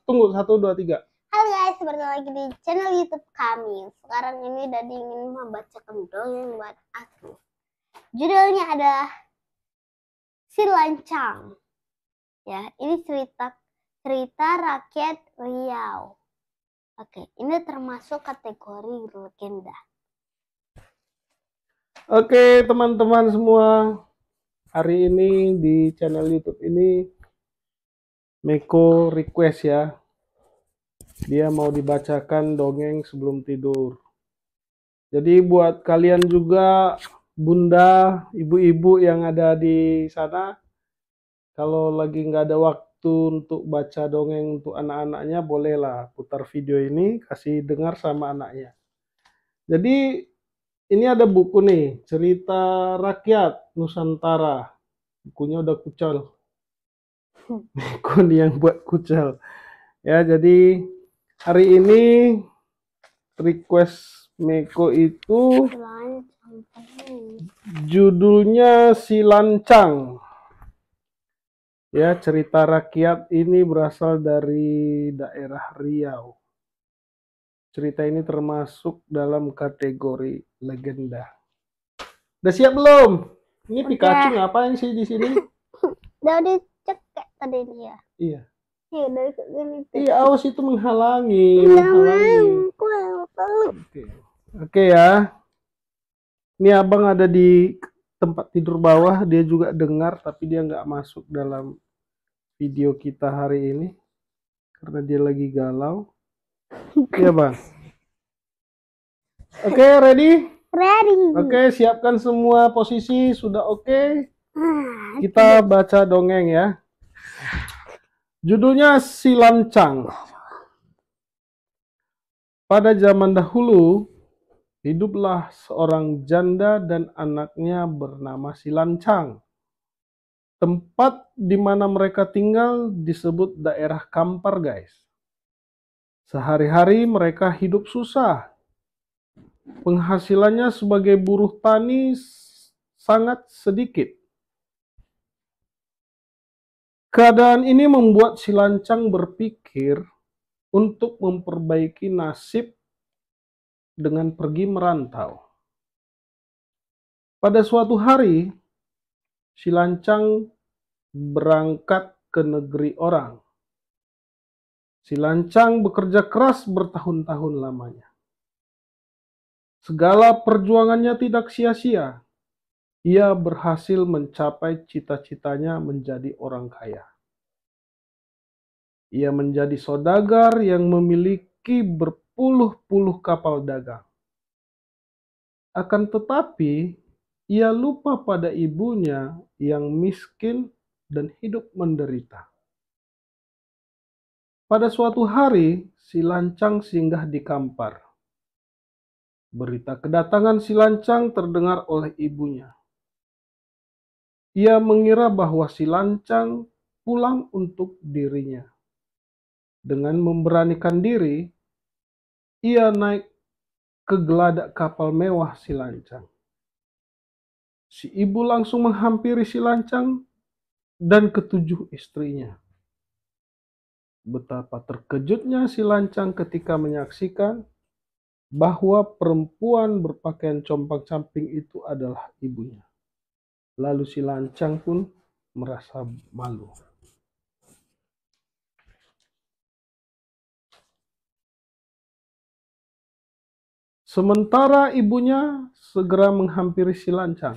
Tunggu, 1, 2, 3. Halo guys, bertemu lagi di channel YouTube kami. Sekarang ini Dadi ingin membacakan dongeng buat aku. Judulnya adalah Si Lancang. Ya, ini cerita rakyat Riau. Oke, ini termasuk kategori legenda. Oke, teman-teman semua. Hari ini di channel YouTube ini Meko request ya. Dia mau dibacakan dongeng sebelum tidur. Jadi buat kalian juga, bunda, ibu-ibu yang ada di sana, kalau lagi nggak ada waktu untuk baca dongeng untuk anak-anaknya, bolehlah putar video ini, kasih dengar sama anaknya. Jadi ini ada buku nih, Cerita Rakyat Nusantara. Bukunya udah kucel. Meko nih yang buat kucel. Ya, jadi hari ini request Meko itu judulnya Si Lancang. Ya, cerita rakyat ini berasal dari daerah Riau. Cerita ini termasuk dalam kategori legenda. Udah siap belum? Ini Pikachu ngapain sih di sini? Udah dicek tadi dia. Iya. Iya, dari sini. Iya, awas itu menghalangi. Oke ya. Ini abang ada di tempat tidur bawah, dia juga dengar, tapi dia nggak masuk dalam video kita hari ini karena dia lagi galau. Iya bang. Oke, ready? Ready. Oke, siapkan semua posisi, sudah oke? Kita baca dongeng ya. Judulnya Si Lancang. Pada zaman dahulu, hiduplah seorang janda dan anaknya bernama Si Lancang. Tempat di mana mereka tinggal disebut daerah Kampar, guys. Sehari-hari mereka hidup susah. Penghasilannya sebagai buruh tani sangat sedikit. Keadaan ini membuat Si Lancang berpikir untuk memperbaiki nasib dengan pergi merantau. Pada suatu hari, Si Lancang berangkat ke negeri orang. Si Lancang bekerja keras bertahun-tahun lamanya. Segala perjuangannya tidak sia-sia. Ia berhasil mencapai cita-citanya menjadi orang kaya. Ia menjadi saudagar yang memiliki berpuluh-puluh kapal dagang. Akan tetapi, ia lupa pada ibunya yang miskin dan hidup menderita. Pada suatu hari, Si Lancang singgah di Kampar. Berita kedatangan Si Lancang terdengar oleh ibunya. Ia mengira bahwa Si Lancang pulang untuk dirinya. Dengan memberanikan diri, ia naik ke geladak kapal mewah Si Lancang. Si ibu langsung menghampiri Si Lancang dan ketujuh istrinya. Betapa terkejutnya Si Lancang ketika menyaksikan bahwa perempuan berpakaian compang-camping itu adalah ibunya. Lalu Si Lancang pun merasa malu. Sementara ibunya segera menghampiri Si Lancang.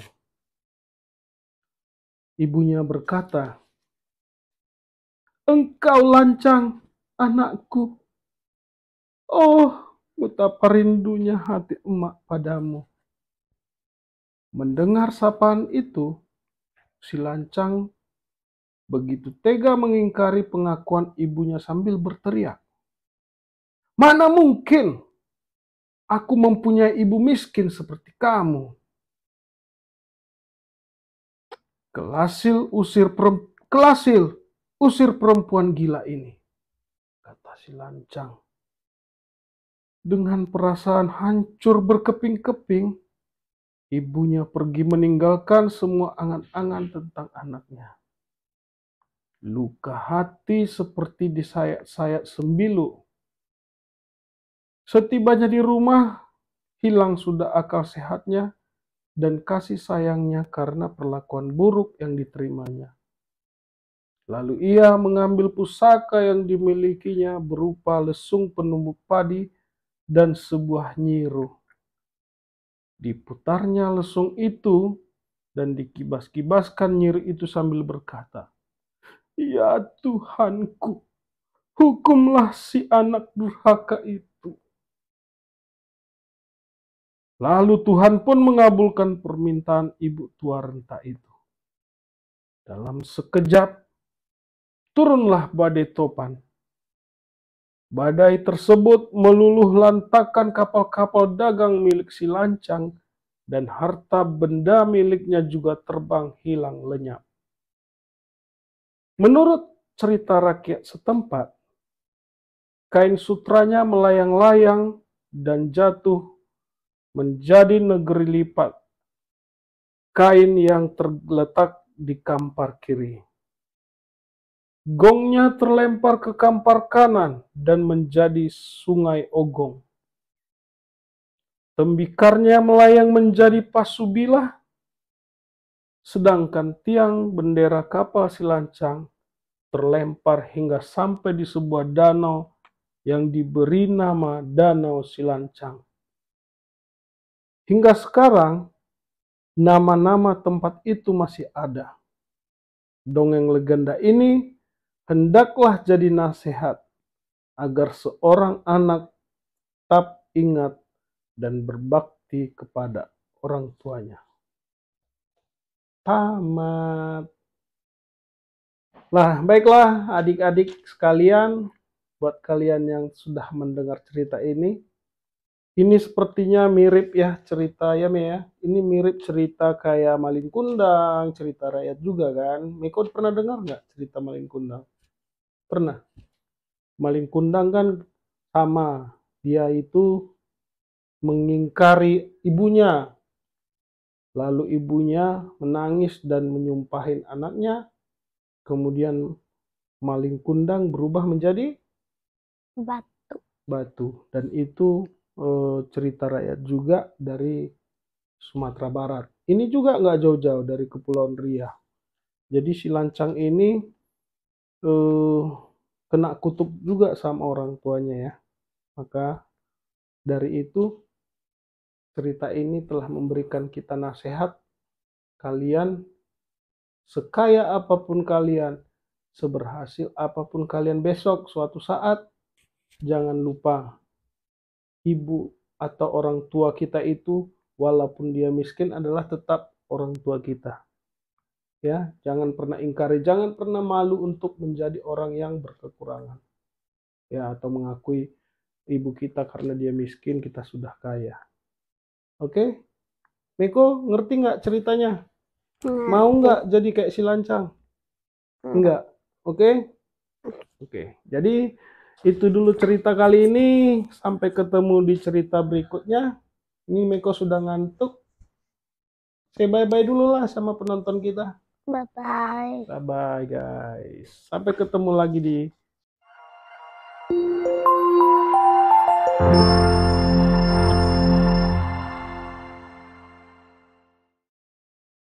Ibunya berkata, "Engkau Lancang, anakku. Oh, betapa rindunya hati emak padamu." Mendengar sapaan itu, Si Lancang begitu tega mengingkari pengakuan ibunya sambil berteriak, "Mana mungkin aku mempunyai ibu miskin seperti kamu. Kelasil usir perempuan gila ini," kata Si Lancang. Dengan perasaan hancur berkeping-keping, ibunya pergi meninggalkan semua angan-angan tentang anaknya. Luka hati seperti disayat-sayat sembilu. Setibanya di rumah, hilang sudah akal sehatnya dan kasih sayangnya karena perlakuan buruk yang diterimanya. Lalu ia mengambil pusaka yang dimilikinya berupa lesung penumbuk padi dan sebuah nyiruh. Diputarnya lesung itu dan dikibas-kibaskan nyiruh itu sambil berkata, "Ya Tuhanku, hukumlah si anak durhaka itu." Lalu Tuhan pun mengabulkan permintaan ibu tua renta itu. Dalam sekejap, turunlah badai topan. Badai tersebut meluluh lantakan kapal-kapal dagang milik si lancang dan harta benda miliknya juga terbang hilang lenyap. Menurut cerita rakyat setempat, kain sutranya melayang-layang dan jatuh menjadi negeri lipat kain yang terletak di kampar kiri. Gongnya terlempar ke kampar kanan dan menjadi sungai Ogong. Tembikarnya melayang menjadi pasubilah, sedangkan tiang bendera kapal silancang terlempar hingga sampai di sebuah danau yang diberi nama Danau Silancang. Hingga sekarang, nama-nama tempat itu masih ada. Dongeng legenda ini hendaklah jadi nasihat agar seorang anak tetap ingat dan berbakti kepada orang tuanya. Tamat. Lah, baiklah adik-adik sekalian, buat kalian yang sudah mendengar cerita ini sepertinya mirip ya cerita ya Me ya. Ini mirip cerita kayak Malin Kundang, cerita rakyat juga kan. Miko pernah dengar nggak cerita Malin Kundang? Pernah. Malin Kundang kan sama, dia itu mengingkari ibunya. Lalu ibunya menangis dan menyumpahin anaknya. Kemudian Malin Kundang berubah menjadi batu. Dan itu cerita rakyat juga dari Sumatera Barat. Ini juga nggak jauh-jauh dari Kepulauan Riau. Jadi si lancang ini kena kutuk juga sama orang tuanya ya. Maka dari itu cerita ini telah memberikan kita nasihat, kalian sekaya apapun kalian, seberhasil apapun kalian besok suatu saat, jangan lupa ibu atau orang tua kita itu walaupun dia miskin adalah tetap orang tua kita. Ya, jangan pernah ingkari, jangan pernah malu untuk menjadi orang yang berkekurangan. Ya, atau mengakui ibu kita karena dia miskin, kita sudah kaya. Oke? Miko, ngerti nggak ceritanya? Mau nggak jadi kayak si lancang? Enggak. Oke? Oke. Jadi itu dulu cerita kali ini. Sampai ketemu di cerita berikutnya. Ini Miko sudah ngantuk. Say bye-bye dulu lah sama penonton kita. Bye-bye. Bye-bye guys. Sampai ketemu lagi di